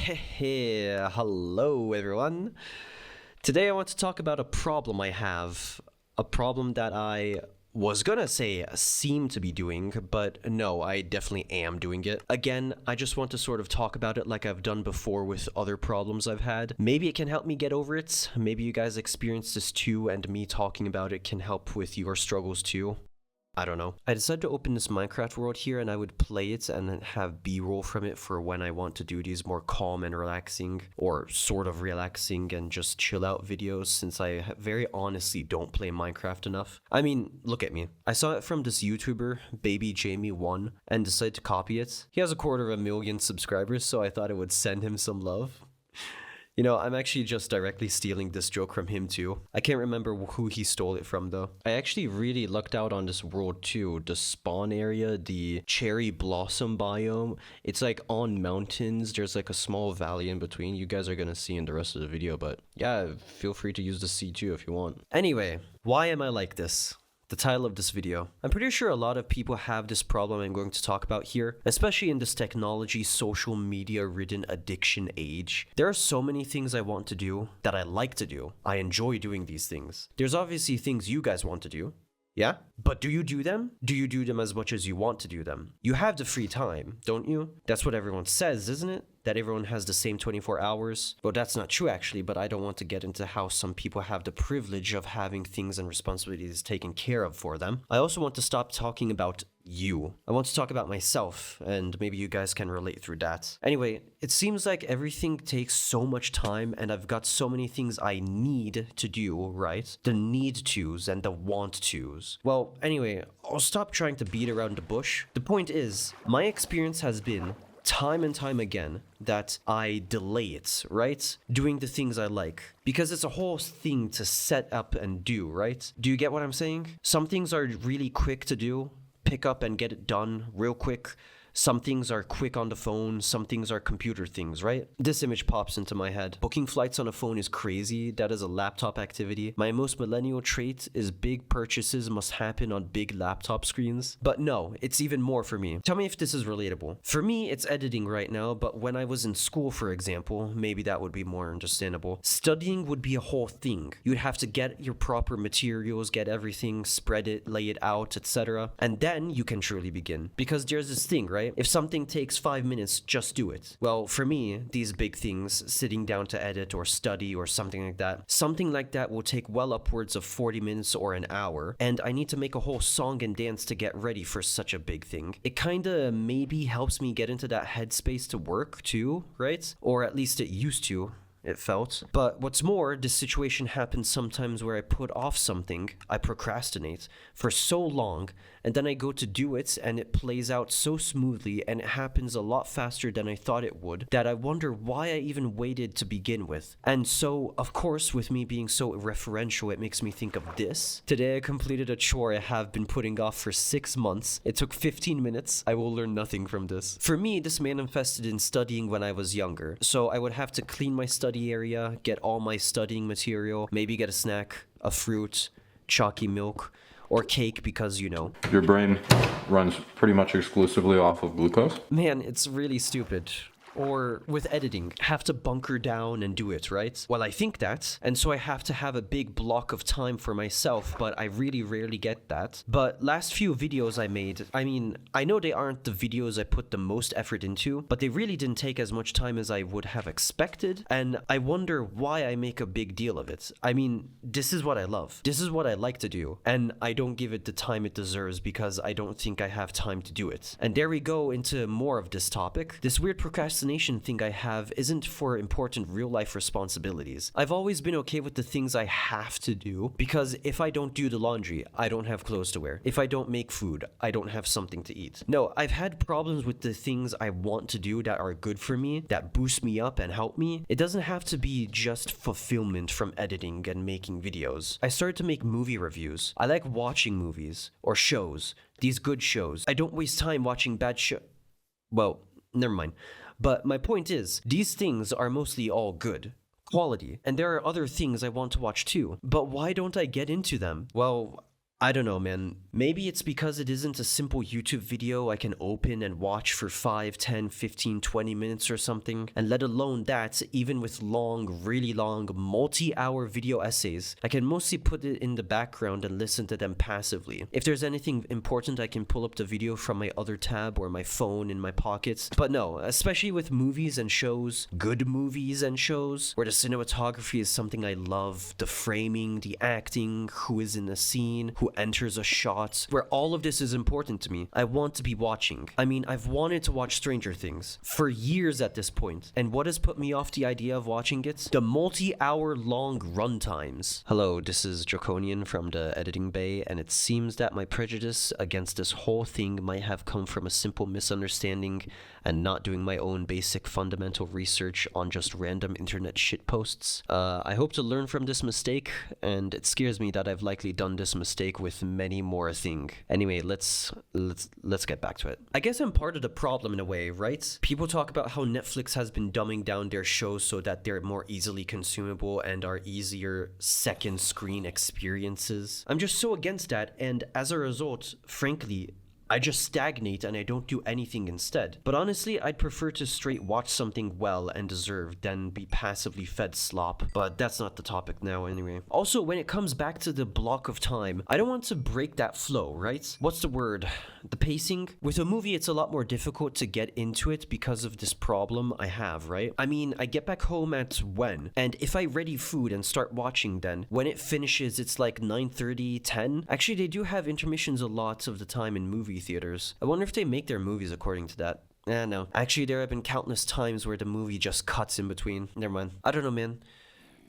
Hey, hello everyone. Today I want to talk about a problem I have. A problem that I was gonna say seem to be doing, but no, I definitely am doing it. Again, I just want to sort of talk about it like I've done before with other problems I've had. Maybe it can help me get over it. Maybe you guys experience this too, and me talking about it can help with your struggles too. I don't know. I decided to open this Minecraft world here and I would play it and then have B-roll from it for when I want to do these more calm and relaxing, or sort of relaxing and just chill out videos, since I very honestly don't play Minecraft enough. I mean, look at me. I saw it from this YouTuber, Baby Jamie1, and decided to copy it. He has 250,000 subscribers, so I thought it would send him some love. You know, I'm actually just directly stealing this joke from him too. I can't remember who he stole it from though. I actually really lucked out on this world too. The spawn area, the cherry blossom biome, it's like on mountains. There's like a small valley in between. You guys are gonna see in the rest of the video, but yeah, feel free to use the sea too if you want. Anyway, why am I like this? The title of this video. I'm pretty sure a lot of people have this problem I'm going to talk about here, especially in this technology, social media ridden addiction age. There are so many things I want to do that I like to do. I enjoy doing these things. There's obviously things you guys want to do. Yeah? But do you do them? Do you do them as much as you want to do them? You have the free time, don't you? That's what everyone says, isn't it? That everyone has the same 24 hours. Well, that's not true actually, but I don't want to get into how some people have the privilege of having things and responsibilities taken care of for them. I also want to stop talking about you. I want to talk about myself, and maybe you guys can relate through that. Anyway, it seems like everything takes so much time, and I've got so many things I need to do, right? The need tos and the want tos. Well, anyway, I'll stop trying to beat around the bush. The point is, my experience has been time and time again that I delay it, right? Doing the things I like. Because it's a whole thing to set up and do, right? Do you get what I'm saying? Some things are really quick to do. Pick up and get it done real quick. Some things are quick on the phone, some things are computer things, right? This image pops into my head. Booking flights on a phone is crazy. That is a laptop activity. My most millennial trait is big purchases must happen on big laptop screens. But no, it's even more for me. Tell me if this is relatable. For me, it's editing right now, but when I was in school, for example, maybe that would be more understandable. Studying would be a whole thing. You'd have to get your proper materials, get everything, spread it, lay it out, etc. And then you can truly begin. Because there's this thing, right? If something takes 5 minutes, just do it. Well, for me, these big things, sitting down to edit or study or something like that will take well upwards of 40 minutes or an hour, and I need to make a whole song and dance to get ready for such a big thing. It kinda maybe helps me get into that headspace to work too, right? Or at least it used to. It felt. But what's more, this situation happens sometimes where I put off something, I procrastinate for so long, and then I go to do it and it plays out so smoothly and it happens a lot faster than I thought it would, that I wonder why I even waited to begin with. And so, of course, with me being so referential, it makes me think of this. Today I completed a chore I have been putting off for 6 months. It took 15 minutes. I will learn nothing from this. For me, this manifested in studying when I was younger. So I would have to clean my study area, get all my studying material, maybe get a snack, a fruit, chalky milk, or cake because, you know. Your brain runs pretty much exclusively off of glucose? Man, it's really stupid. Or with editing, have to bunker down and do it, right? Well, I think that, and so I have to have a big block of time for myself, but I really rarely get that. But last few videos I made, I mean, I know they aren't the videos I put the most effort into, but they really didn't take as much time as I would have expected, and I wonder why I make a big deal of it. I mean, this is what I love. This is what I like to do, and I don't give it the time it deserves because I don't think I have time to do it. And there we go into more of this topic. This weird procrastination thing I have isn't for important real-life responsibilities. I've always been okay with the things I have to do, because if I don't do the laundry, I don't have clothes to wear. If I don't make food, I don't have something to eat. No, I've had problems with the things I want to do that are good for me, that boost me up and help me. It doesn't have to be just fulfillment from editing and making videos. I started to make movie reviews. I like watching movies or shows, these good shows. I don't waste time watching bad well, never mind. But my point is, these things are mostly all good. Quality. And there are other things I want to watch too. But why don't I get into them? Well, I don't know, man. Maybe it's because it isn't a simple YouTube video I can open and watch for 5, 10, 15, 20 minutes or something. And let alone that, even with long, really long, multi-hour video essays, I can mostly put it in the background and listen to them passively. If there's anything important, I can pull up the video from my other tab or my phone in my pockets. But no, especially with movies and shows, good movies and shows, where the cinematography is something I love, the framing, the acting, who is in the scene, who enters a shot, where all of this is important to me. I want to be watching. I mean, I've wanted to watch Stranger Things for years at this point, and what has put me off the idea of watching it? The multi-hour long run times. Hello, this is Draconian from the editing bay, and it seems that my prejudice against this whole thing might have come from a simple misunderstanding and not doing my own basic fundamental research on just random internet shitposts. I hope to learn from this mistake, and it scares me that I've likely done this mistake with many more thing. Anyway, let's get back to it. I guess I'm part of the problem in a way, right? People talk about how Netflix has been dumbing down their shows so that they're more easily consumable and are easier second screen experiences. I'm just so against that, and as a result, frankly, I just stagnate and I don't do anything instead. But honestly, I'd prefer to straight watch something well and deserved than be passively fed slop. But that's not the topic now anyway. Also, when it comes back to the block of time, I don't want to break that flow, right? What's the word? The pacing? With a movie, it's a lot more difficult to get into it because of this problem I have, right? I mean, I get back home at when? And if I ready food and start watching then, when it finishes, it's like 9:30, 10? Actually, they do have intermissions a lot of the time in movie theaters. I wonder if they make their movies according to that. No. Actually, there have been countless times where the movie just cuts in between. Never mind. I don't know, man.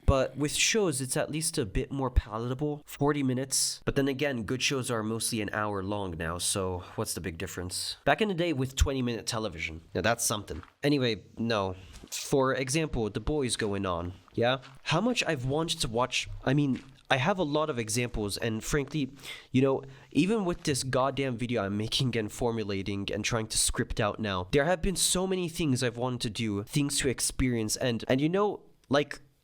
But with shows, it's at least a bit more palatable. 40 minutes. But then again, good shows are mostly an hour long now, so what's the big difference? Back in the day with 20-minute television. Now that's something. Anyway, no. For example, The Boys going on. Yeah? How much I've wanted to watch... I have a lot of examples, and frankly, even with this goddamn video I'm making and formulating and trying to script out now, there have been so many things I've wanted to do, things to experience, and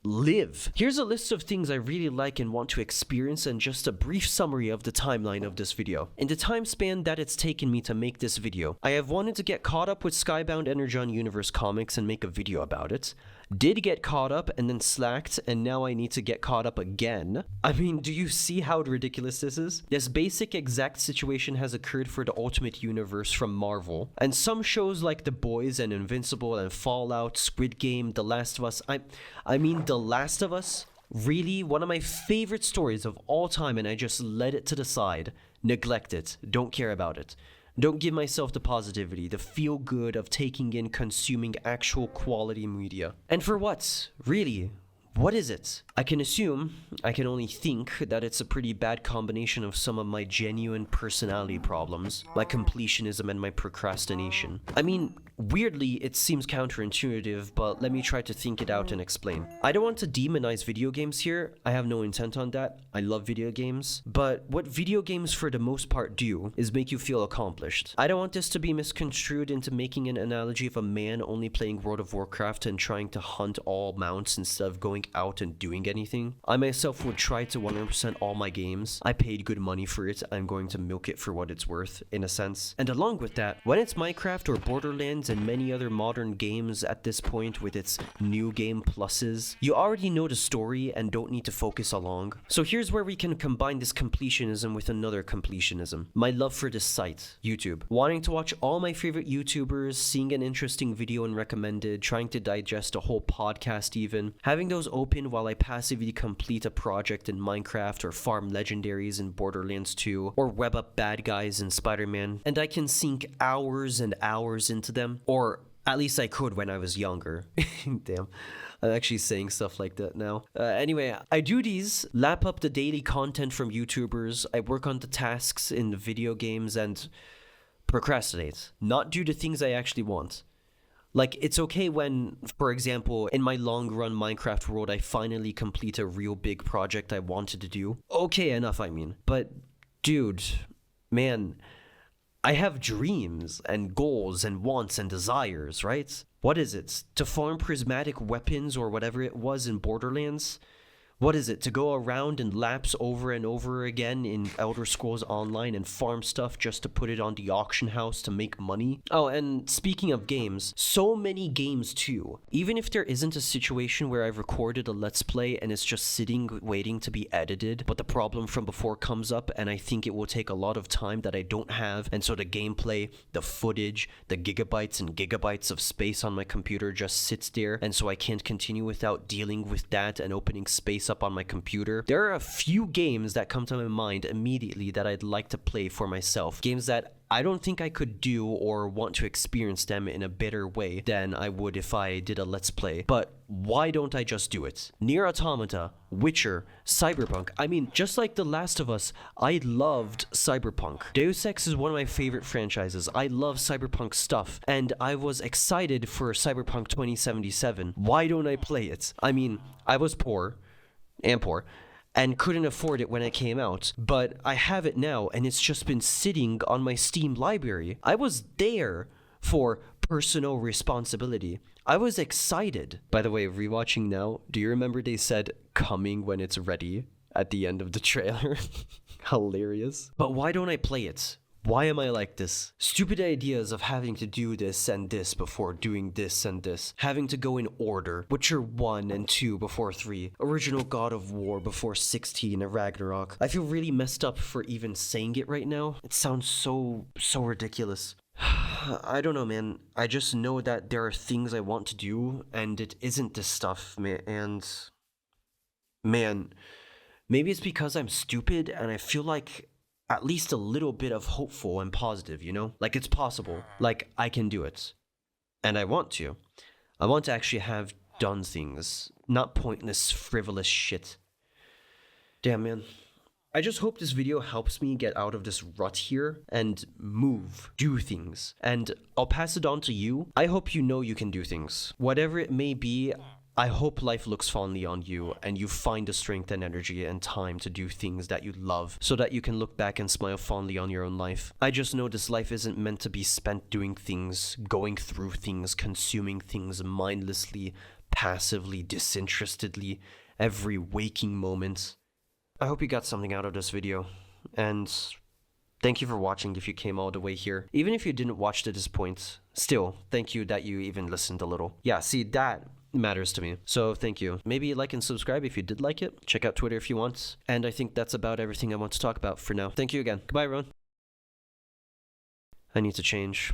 live. Here's a list of things I really like and want to experience, and just a brief summary of the timeline of this video. In the time span that it's taken me to make this video, I have wanted to get caught up with Skybound Energon Universe comics and make a video about it. Did get caught up and then slacked, and now I need to get caught up again. I mean, do you see how ridiculous this is? This basic exact situation has occurred for the Ultimate Universe from Marvel. And some shows like The Boys and Invincible and Fallout, Squid Game, The Last of Us, The Last of Us, really one of my favorite stories of all time, and I just let it to the side, neglect it, don't care about it. Don't give myself the positivity, the feel good of taking in, consuming actual quality media. And for what? Really? What is it? I can only think that it's a pretty bad combination of some of my genuine personality problems, my completionism and my procrastination. Weirdly, it seems counterintuitive, but let me try to think it out and explain. I don't want to demonize video games here. I have no intent on that. I love video games. But what video games for the most part do is make you feel accomplished. I don't want this to be misconstrued into making an analogy of a man only playing World of Warcraft and trying to hunt all mounts instead of going out and doing anything. I myself would try to 100% all my games. I paid good money for it. I'm going to milk it for what it's worth, in a sense. And along with that, when it's Minecraft or Borderlands and many other modern games at this point with its new game pluses, you already know the story and don't need to focus along. So here's where we can combine this completionism with another completionism. My love for this site, YouTube. Wanting to watch all my favorite YouTubers, seeing an interesting video and recommended, trying to digest a whole podcast even, having those open while I passively complete a project in Minecraft or farm legendaries in Borderlands 2 or web up bad guys in Spider-Man, and I can sink hours and hours into them. Or at least I could when I was younger. Damn. I'm actually saying stuff like that now. Anyway, I do these, lap up the daily content from YouTubers, I work on the tasks in the video games, and procrastinate. Not do the things I actually want. Like, it's okay when, for example, in my long run Minecraft world, I finally complete a real big project I wanted to do. Okay, enough, But, dude, man, I have dreams and goals and wants and desires, right? What is it? To farm prismatic weapons or whatever it was in Borderlands? What is it? To go around and lapse over and over again in Elder Scrolls Online and farm stuff just to put it on the auction house to make money? Oh, and speaking of games, so many games too. Even if there isn't a situation where I've recorded a Let's Play and it's just sitting waiting to be edited, but the problem from before comes up and I think it will take a lot of time that I don't have, and so the gameplay, the footage, the gigabytes and gigabytes of space on my computer just sits there, and so I can't continue without dealing with that and opening space up on my computer. There are a few games that come to my mind immediately that I'd like to play for myself. Games that I don't think I could do or want to experience them in a better way than I would if I did a Let's Play. But why don't I just do it? Nier Automata, Witcher, Cyberpunk. I mean, just like The Last of Us, I loved Cyberpunk. Deus Ex is one of my favorite franchises. I love Cyberpunk stuff, and I was excited for Cyberpunk 2077. Why don't I play it? I mean, I was poor, and couldn't afford it when it came out, but I have it now and it's just been sitting on my Steam library. I was there for personal responsibility. I was excited. By the way, rewatching now, do you remember they said coming when it's ready at the end of the trailer? Hilarious. But why don't I play it? Why am I like this? Stupid ideas of having to do this and this before doing this and this. Having to go in order. Witcher 1 and 2 before 3. Original God of War before 16 and Ragnarok. I feel really messed up for even saying it right now. It sounds so ridiculous. I don't know, man. I just know that there are things I want to do and it isn't this stuff, man. And man, maybe it's because I'm stupid and I feel like at least a little bit of hopeful and positive, you know? Like it's possible. Like I can do it. And I want to. I want to actually have done things, not pointless, frivolous shit. Damn, man. I just hope this video helps me get out of this rut here and move, do things. And I'll pass it on to you. I hope you know you can do things. Whatever it may be, I hope life looks fondly on you and you find the strength and energy and time to do things that you love so that you can look back and smile fondly on your own life. I just know this life isn't meant to be spent doing things, going through things, consuming things mindlessly, passively, disinterestedly, every waking moment. I hope you got something out of this video, and thank you for watching if you came all the way here. Even if you didn't watch to this point, still, thank you that you even listened a little. Yeah, see, that matters to me. So thank you. Maybe like and subscribe if you did like it. Check out Twitter if you want. And I think that's about everything I want to talk about for now. Thank you again. Goodbye, everyone. I need to change.